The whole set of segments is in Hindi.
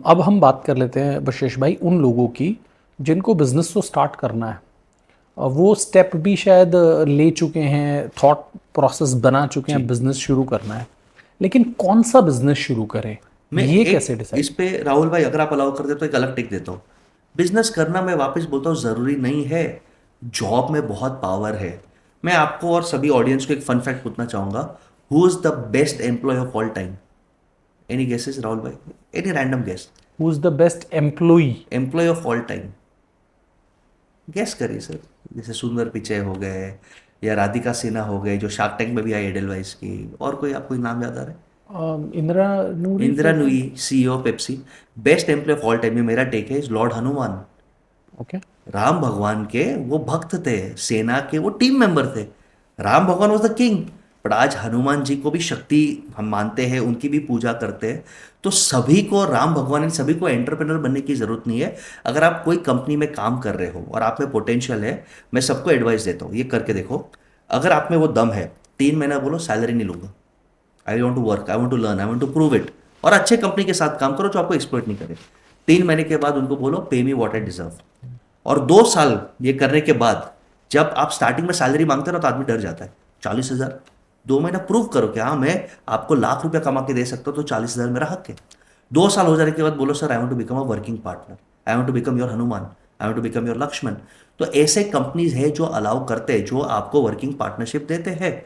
अब हम बात कर लेते हैं बशेश भाई उन लोगों की जिनको बिजनेस तो स्टार्ट करना है, वो स्टेप भी शायद ले चुके हैं, थॉट प्रोसेस बना चुके हैं, जी। बिजनेस शुरू करना है, लेकिन कौन सा बिजनेस शुरू करें मैं ये एक कैसे इस डिसाइड? पे राहुल भाई अगर आप अलाउ कर दे तो एक अलग टिक देता हूँ। बिजनेस करना मैं वापस बोलता हूँ जरूरी नहीं है। जॉब में बहुत पावर है। मैं आपको और सभी ऑडियंस को एक फन फैक्ट पूछना चाहूंगा। Who is the best employee of all time? Any guesses Rahul भाई? Any random guess? Who is the best employee? Employee of all time? Guess करिए सर। जैसे सुंदर पिचाई हो गए या राधिका सिन्हा हो गए जो शार्क टैंक में भी आई एडलवाइस की। और कोई आपको नाम याद आ रहा है? Indra Nooyi Indra for Nooyi, example. CEO Pepsi. Best employee of all time में मेरा टेक है is Lord Hanuman. Okay. Ram भगवान के वो भक्त थे। सेना के वो टीम मेंबर थे। राम भगवान वॉज द किंग। बट आज हनुमान जी को भी शक्ति हम मानते हैं, उनकी भी पूजा करते हैं। तो सभी को राम भगवान, इन सभी को एंटरप्रेनर बनने की जरूरत नहीं है। अगर आप कोई कंपनी में काम कर रहे हो और आप में पोटेंशियल है, मैं सबको एडवाइस देता हूँ ये करके देखो। अगर आप में वो दम है, 3 महीना बोलो सैलरी नहीं लूंगा। I want to work, I want to learn, I want to prove it. और अच्छे कंपनी के साथ काम करो जो आपको एक्सप्लॉइट नहीं करे। 3 महीने के बाद उनको बोलो पे मी वॉट आई डिजर्व। और 2 साल ये करने के बाद जब आप स्टार्टिंग में सैलरी मांगते हो ना तो आदमी डर जाता है। 40,000? 2 महीना प्रूव करो कि हाँ मैं आपको लाख रुपया कमा के दे सकता हूँ, तो 40,000 मेरा हक है। 2 साल हो जाने के बाद बोलो sir I want to become a working partner, I want to become your Hanuman, I want to become your Lakshman. तो ऐसे कंपनीज है जो अलाउ करते हैं, जो आपको वर्किंग पार्टनरशिप देते हैं।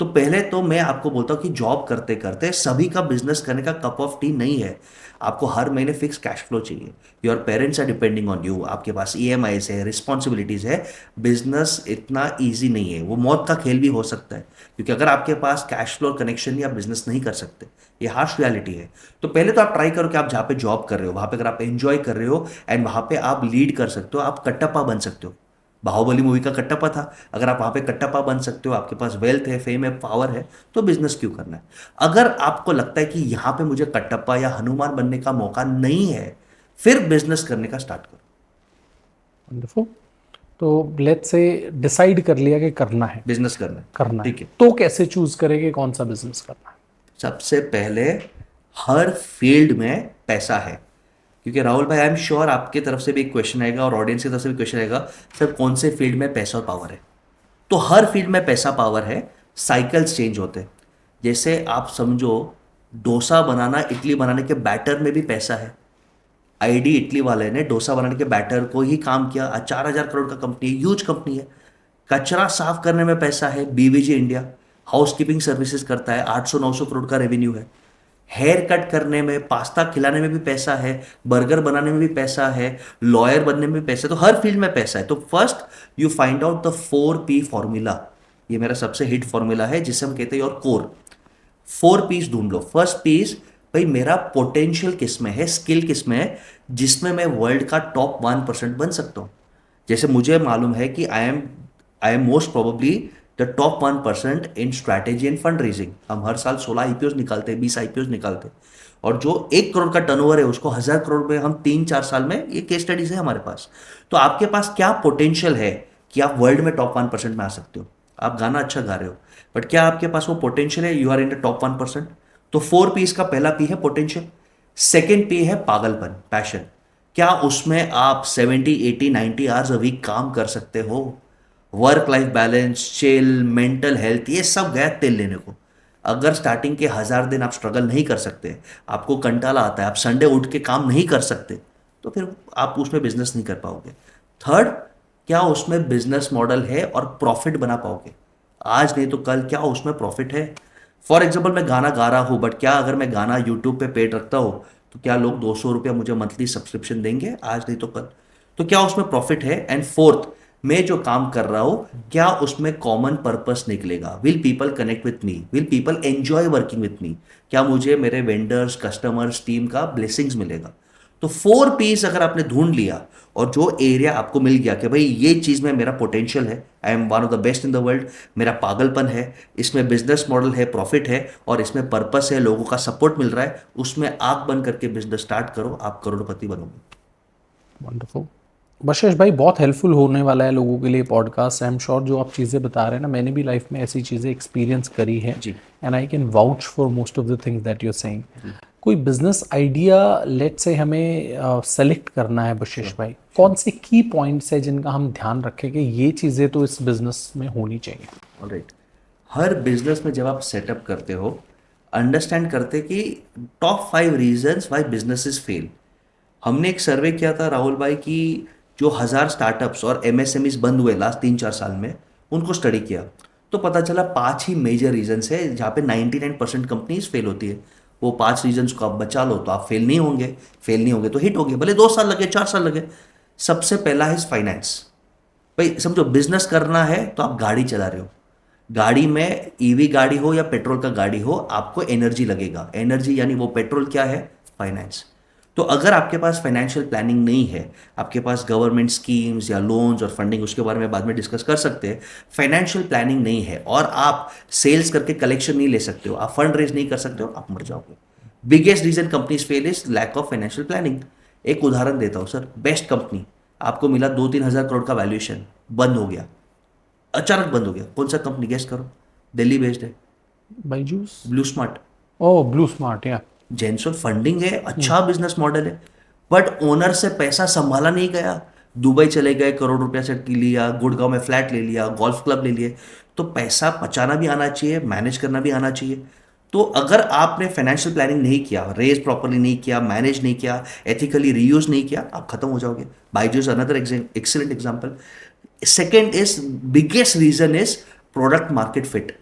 तो पहले तो मैं आपको बोलता हूँ कि जॉब करते करते सभी का बिजनेस करने का कप ऑफ टी नहीं है। आपको हर महीने फिक्स कैश फ्लो चाहिए। Your parents are depending on you, आपके पास ईएमआईज है, रिस्पॉन्सिबिलिटीज है। बिजनेस इतना ईजी नहीं है, वो मौत का खेल भी हो सकता है। क्योंकि अगर आपके पास कैश फ्लो कनेक्शन नहीं, आप बिजनेस नहीं कर सकते। ये हार्श रियलिटी है। तो पहले तो आप ट्राई करो कि आप जहाँ पे जॉब कर रहे हो वहाँ पे अगर आप एंजॉय कर रहे हो एंड वहाँ पे आप लीड कर सकते हो, आप कट्टप्पा बन सकते हो। बाहुबली मूवी का कट्टप्पा था। अगर आप वहाँ पे कट्टप्पा बन सकते हो, आपके पास वेल्थ है, फेम है, पावर है, तो बिजनेस क्यों करना है? अगर आपको लगता है कि यहाँ पे मुझे कट्टप्पा या हनुमान बनने का मौका नहीं है, फिर बिजनेस करने का स्टार्ट करो। वंडरफुल। तो लेट्स से डिसाइड कर लिया कि करना है, बिजनेस करना है, करना है, ठीक है। तो कैसे चूज करें कि कौन सा बिजनेस करना है? सबसे पहले हर फील्ड में पैसा है। क्योंकि राहुल भाई, आई एम श्योर आपकी तरफ से भी एक क्वेश्चन आएगा और ऑडियंस की तरफ से भी क्वेश्चन आएगा, सर कौन से फील्ड में पैसा और पावर है? तो हर फील्ड में पैसा पावर है। साइकिल्स चेंज होते हैं। जैसे आप समझो, डोसा बनाना, इडली बनाने के बैटर में भी पैसा है। आईडी इटली वाले ने डोसा बनाने के बैटर को ही काम किया। आज 4,000 करोड़ का कंपनी है, ह्यूज कंपनी है। कचरा साफ करने में पैसा है। BVG India house keeping services करता है, 800-900 करोड़ का रेवेन्यू है। हेयर कट करने में, पास्ता खिलाने में भी पैसा है। बर्गर बनाने में भी पैसा है। लॉयर बनने में भी पैसा है। तो हर फील्ड में पैसा है। तो first you find out the 4P formula. ये मेरा सबसे हिट फॉर्मूला है जिसे हम कहते हैं योर कोर। 4Ps ढूंढ लो। फर्स्ट पीस, भाई मेरा पोटेंशियल किस में है, स्किल किस में है, जिसमें मैं वर्ल्ड का टॉप 1% बन सकता हूँ। जैसे मुझे मालूम है कि I am most probably the top 1% in strategy end fund raising. हम हर साल 16 आईपीओ निकालते हैं, 20 आईपीओ निकालते हैं। और जो 1 करोड़ का टर्नओवर है उसको 1,000 करोड़ में हम 3-4 साल में, ये केस स्टडीज है हमारे पास। तो आपके पास क्या पोटेंशियल है कि आप वर्ल्ड में टॉप 1% में आ सकते हो? आप गाना अच्छा गा रहे हो, बट क्या आपके पास वो पोटेंशियल है? You are in the top 1%। तो 4 P इसका पहला पी है पोटेंशियल। सेकेंड पी है पागलपन, पैशन। क्या उसमें आप 70, 80, 90 आवर्स अ वीक काम कर सकते हो? Work life balance, chill, mental health, ये सब गया तेल लेने को। अगर स्टार्टिंग के 1,000 दिन आप स्ट्रगल नहीं कर सकते, आपको कंटाला आता है, आप संडे उठ के काम नहीं कर सकते, तो फिर आप उसमें बिजनेस नहीं कर पाओगे। थर्ड, क्या उसमें बिजनेस मॉडल है और प्रॉफिट बना पाओगे? आज नहीं तो कल क्या उसमें प्रॉफिट है? फॉर एग्जाम्पल, मैं गाना गा रहा हूँ, बट क्या अगर मैं गाना यूट्यूब पे पेड रखता हूँ तो क्या लोग 200 रुपया मुझे मंथली सब्सक्रिप्शन देंगे? आज नहीं तो कल। तो क्या उसमें प्रॉफिट है? एंड फोर्थ, मैं जो काम कर रहा हूँ क्या उसमें कॉमन पर्पस निकलेगा? Will people connect with me? Will people enjoy working with me? क्या मुझे मेरे वेंडर्स, कस्टमर्स, टीम का ब्लेसिंग्स मिलेगा? तो 4 Ps अगर आपने ढूंढ लिया और जो एरिया आपको मिल गया कि भाई ये चीज़ में मेरा पोटेंशियल है, I am one of the best in the world, मेरा पागलपन है, इसमें बिजनेस मॉडल है, प्रॉफिट है, और इसमें पर्पस है, लोगों का सपोर्ट मिल रहा है, उसमें आग बंद करके बिजनेस स्टार्ट करो, आप करोड़पति बनोगे। वंडरफुल। बशेश भाई, बहुत हेल्पफुल होने वाला है लोगों के लिए पॉडकास्ट। आई एम श्योर जो आप चीज़ें बता रहे हैं ना, मैंने भी लाइफ में ऐसी चीज़ें एक्सपीरियंस करी है जी। And I can vouch for most of the things that you are saying. जी। कोई बिजनेस आइडिया लेट से हमें सेलेक्ट करना है बशिश भाई, कौन से की पॉइंट्स है जिनका हम ध्यान रखें कि ये चीज़ें तो इस बिजनेस में होनी चाहिए? ऑलराइट, हर बिजनेस में जब आप सेटअप करते हो, अंडरस्टैंड करते कि top 5 reasons why businesses fail. हमने एक सर्वे किया था राहुल भाई की, जो 1000 स्टार्टअप्स और एमएसएमईज बंद हुए लास्ट 3-4 साल में, उनको स्टडी किया तो पता चला 5 ही मेजर रीजंस है जहाँ पे 99% कंपनीज फेल होती है। वो 5 रीजंस को आप बचा लो तो आप फेल नहीं होंगे, फेल नहीं होंगे तो हिट होंगे, भले 2 साल लगे 4 साल लगे। सबसे पहला है फाइनेंस। भाई समझो, बिजनेस करना है तो आप गाड़ी चला रहे हो, गाड़ी में ईवी गाड़ी हो या पेट्रोल का गाड़ी हो, आपको एनर्जी लगेगा। एनर्जी यानी वो पेट्रोल क्या है? फाइनेंस। तो अगर आपके पास फाइनेंशियल प्लानिंग नहीं है, आपके पास गवर्नमेंट स्कीम्स या लोन्स और फंडिंग, उसके बारे में बाद में डिस्कस कर सकते हैं, फाइनेंशियल प्लानिंग नहीं है और आप सेल्स करके कलेक्शन नहीं ले सकते हो, आप फंड रेज नहीं कर सकते हो, आप मर जाओगे। Biggest reason companies fail is lack of financial planning. एक उदाहरण देता हूं सर, बेस्ट कंपनी, आपको मिला 2-3 हज़ार करोड़ का वैल्यूएशन, बंद हो गया, अचानक बंद हो गया, कौन सा कंपनी? गेस करो, दिल्ली बेस्ड है, Byju's? Blue Smart. Oh, Blue Smart, या जेन्युइन फंडिंग है, अच्छा बिजनेस मॉडल है, बट ओनर से पैसा संभाला नहीं गया। दुबई चले गए, करोड़ रुपया से लिया, गुड़गांव में फ्लैट ले लिया, गोल्फ क्लब ले लिए। तो पैसा बचाना भी आना चाहिए, मैनेज करना भी आना चाहिए। तो अगर आपने फाइनेंशियल प्लानिंग नहीं किया, रेज प्रॉपरली नहीं किया, मैनेज नहीं किया, एथिकली रीयूज नहीं किया, आप खत्म हो जाओगे। Byju's another excellent example. Second is, biggest reason is product market fit.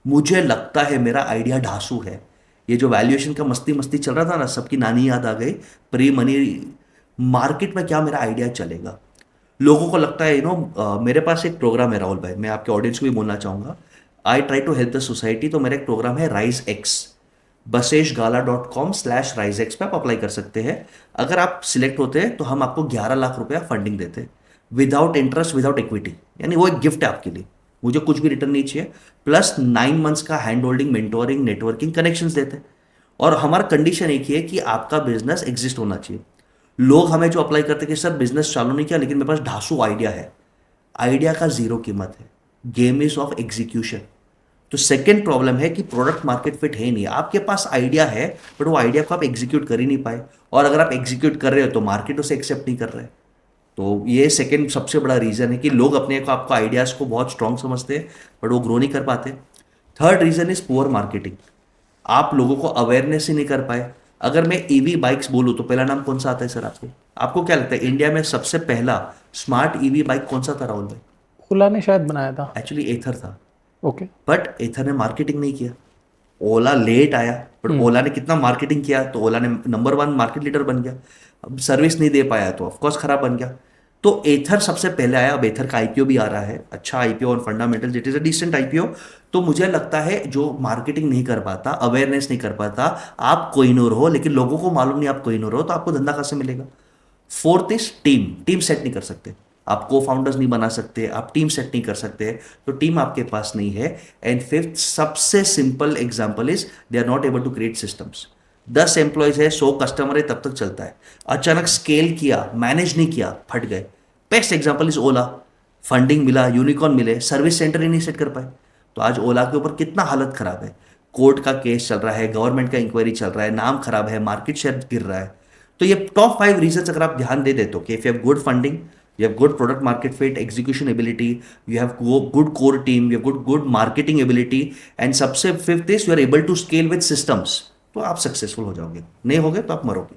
मुझे लगता है मेरा आइडिया ढासू है। ये जो वैल्यूएशन का मस्ती मस्ती चल रहा था ना, सबकी नानी याद आ गई, प्री मनी। मार्केट में क्या मेरा आइडिया चलेगा? लोगों को लगता है मेरे पास एक प्रोग्राम है राहुल भाई, मैं आपके ऑडियंस को भी बोलना चाहूंगा। I try to help the society. तो मेरा एक प्रोग्राम है राइज एक्स, baseshgala.com/risex पे आप अप्लाई कर सकते हैं। अगर आप सिलेक्ट होते हैं तो हम आपको 11 लाख रुपया फंडिंग देते हैं, विदाउट इंटरेस्ट, विदाउट इक्विटी। यानी वो एक गिफ्ट है आपके लिए, मुझे कुछ भी रिटर्न नहीं चाहिए, प्लस 9 मंथ्स का hand holding, mentoring, networking, connections देते हैं। और हमारा कंडीशन एक ही है कि आपका बिजनेस एग्जिस्ट होना चाहिए। लोग हमें जो अप्लाई करते हैं कि सर बिजनेस चालू नहीं किया लेकिन मेरे पास ढासू आइडिया है। आइडिया का जीरो कीमत है, गेम इज ऑफ एग्जीक्यूशन। तो सेकेंड प्रॉब्लम है कि प्रोडक्ट मार्केट फिट है नहीं। आपके पास आइडिया है बट वो आइडिया को आप एग्जीक्यूट कर ही नहीं पाए, और अगर आप एग्जीक्यूट कर रहे हो तो मार्केट उसे एक्सेप्ट नहीं कर रहे। तो ये सेकेंड सबसे बड़ा रीजन है कि लोग अपने को, आपको आइडियाज को बहुत स्ट्रांग समझते हैं बट वो ग्रो नहीं कर पाते। Third reason is poor marketing. आप लोगों को अवेयरनेस ही नहीं कर पाए। अगर मैं ईवी बाइक्स बोलूं तो पहला नाम कौन सा आता है सर आपको? आपको क्या लगता है इंडिया में सबसे पहला स्मार्ट ईवी बाइक कौन सा था राहुल भाई? ओला ने शायद बनाया था। एक्चुअली एथर था, ओके। बट एथर ने मार्केटिंग नहीं किया। ओला लेट आया बट ओला ने कितना मार्केटिंग किया, तो ओला ने नंबर 1 मार्केट लीडर बन गया। अब सर्विस नहीं दे पाया तो ऑफकोर्स खराब बन गया। तो एथर सबसे पहले आया। अब एथर का आईपीओ भी आ रहा है, अच्छा आईपीओ और fundamental, it is a decent IPO. तो मुझे लगता है जो मार्केटिंग नहीं कर पाता, अवेयरनेस नहीं कर पाता, आप कोहिनूर हो लेकिन लोगों को मालूम नहीं आप कोहिनूर हो, तो आपको धंधा कैसे मिलेगा? Fourth is team. Team set नहीं कर सकते आप, को फाउंडर्स नहीं बना सकते आप, टीम सेट नहीं कर सकते, तो टीम आपके पास नहीं है। एंड फिफ्थ सबसे simple example is they are not able to create systems. 10 employees है, 100 कस्टमर है, तब तक चलता है। अचानक स्केल किया, मैनेज नहीं किया, फट गए। Best example is Ola. Funding मिला, यूनिकॉर्न मिले, सर्विस सेंटर ही नहीं सेट कर पाए, तो आज ओला के ऊपर कितना हालत खराब है। कोर्ट का केस चल रहा है, गवर्नमेंट का इंक्वायरी चल रहा है, नाम खराब है, मार्केट शेयर गिर रहा है। तो ये टॉप 5 रीजंस अगर आप ध्यान दे देते हो कि if you have good funding, you have good product market fit, execution ability, you have good core team, you have good marketing ability, and सबसे fifth is you are able to scale with systems, तो आप सक्सेसफुल हो जाओगे। नहीं होगे तो आप मरोगे।